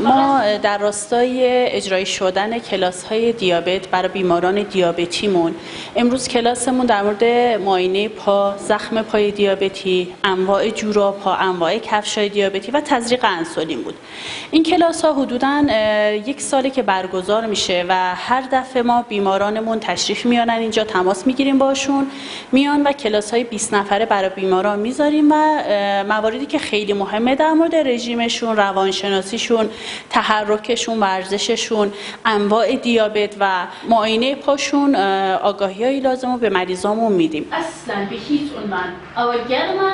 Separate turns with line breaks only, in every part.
ما در راستای اجرای شدن کلاس‌های دیابت برای بیماران دیابتیمون امروز کلاسمون در مورد معاینه پا، زخم پای دیابتی، انواع جوراب‌ها، انواع کفش‌های دیابتی و تزریق انسولین بود. این کلاس‌ها حدوداً 1 ساله که برگزار میشه و هر دفعه ما بیمارانمون تشریف میارن اینجا، تماس میگیریم باشون، میان و کلاس‌های 20 نفره برای بیماران میذاریم و مواردی که خیلی مهمه در مورد رژیمشون، روانشناسیشون، تحرکشون، ورزششون، انواع دیابت و معاینه پاشون آگاهی‌های لازم رو به مریضامون میدیم.
اصلا به هیچ عنوان اوگرما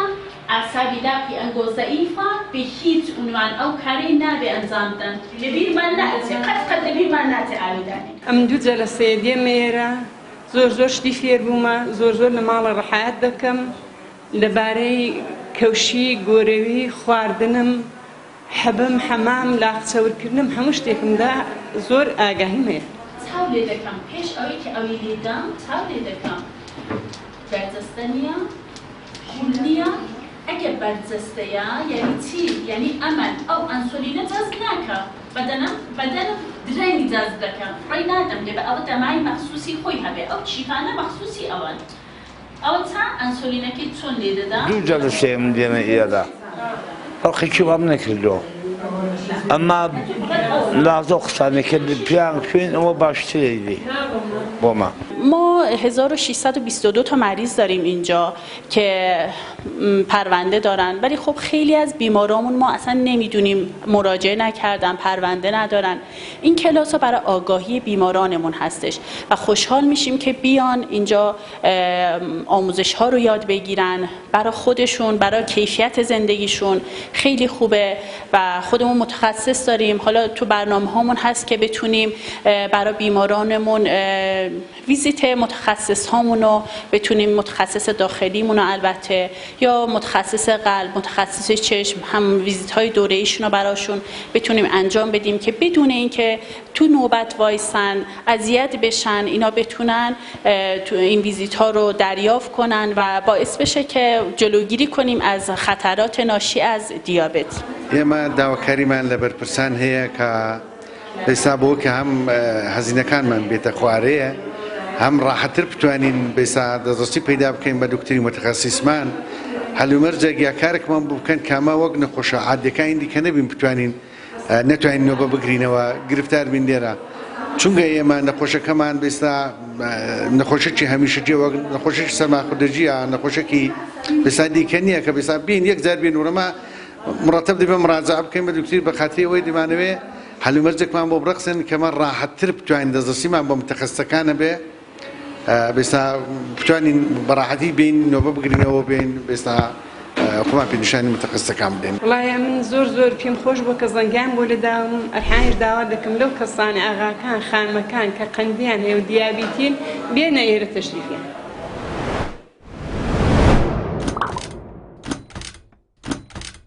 عصبی لقی انگو ضعیفه به هیچ عنوان او کاری نبی انجام دن لبیر من نعتی قد لبیر من نعتی علیدانی
ام دو جلسه دیمیره زور شتی فیر بوما زور لمال راحت دکم لباره کوشی گوروی خواردنم حبم حمام لاغتصور کردنم همش تکم دا زور آگاهی میه.
تاولی دکم پیش آوی که آوی لیدم تاولی دکم برزستانیا جولیا اگه برزستیا یعنی چی؟ یعنی عمل او انسولین جذب نکه بدنم درنگ جذب دکم رای ندم که به او دمای مخصوصی خوی هبه او چیکانه مخصوصی اول او تا انسولینه که چون لیده دم
دو جلسه من دیمه ایادا فرقی که بام نکردو اما لازم خسته نکرد پیان فین و باشتری با
ما 1622 تا مریض داریم اینجا که پرونده دارن، ولی خب خیلی از بیمارامون ما اصلا نمیدونیم، مراجعه نکردن، پرونده ندارن. این کلاس ها برای آگاهی بیمارانمون هستش و خوشحال میشیم که بیان اینجا آموزش ها رو یاد بگیرن برای خودشون، برای کیفیت زندگیشون. خیلی خوبه و خودمون متخصص داریم. حالا تو برنامه هامون هست که بتونیم برای بیمارانمون ویزیت متخصص هامون رو بتونیم، متخصص داخلیمون رو البته، یا متخصص قلب، متخصص چشم، هم ویزیت های دوره ایشون رو براشون بتونیم انجام بدیم که بدون اینکه تو نوبت وایسن، اذیت بشن، اینا بتونن تو این ویزیت ها رو دریافت کنن و باعث بشه که جلوگیری کنیم از خطرات ناشی از دیابت.
ئێمە داواکاریمان لە بەرپرسان هەیە کە ئێستا بۆ کە هەم هەزینەکانمان بێتە خوارەیە هەم ڕاحەتر بتوانین بێستا دەسترسی پەیدا بکەین بە دکتۆری متخەسیسمان هەلومەرجە گیاکارێکمان بکەن کامە وەک نەخۆشە عادیەکانی دیکە نەبین بتوانین نەتوانین نۆبە بگرینەوە گرفتار بین لێرە چونکە ئێمە نەخۆشەکەمان بێستا نەخۆشەکی هەمیشەجی وەک نەخۆشەی سەرماخوردەجیە نەخۆشەکی بێستا دیکە نییە کە بێستا بین یەک جار بین وڕەما مرتب دبی مراجعه بکنیم به دکتر بخاطر وی دیوانوی حلو مرزک من با برقصن که من راحت تر بتوانیم دسترسی من با متخصصان به بسا بتوانیم براحتی بین نوبه بگیریم و بین بسا خوما پیشانی متخصصان بدیم.
والله من زور فيم خوش بكزنجان ولدهم الحين داودكم لو كصانع أغا كان خان مكان كقنديان هي وديابيتين بين يرتشريفين.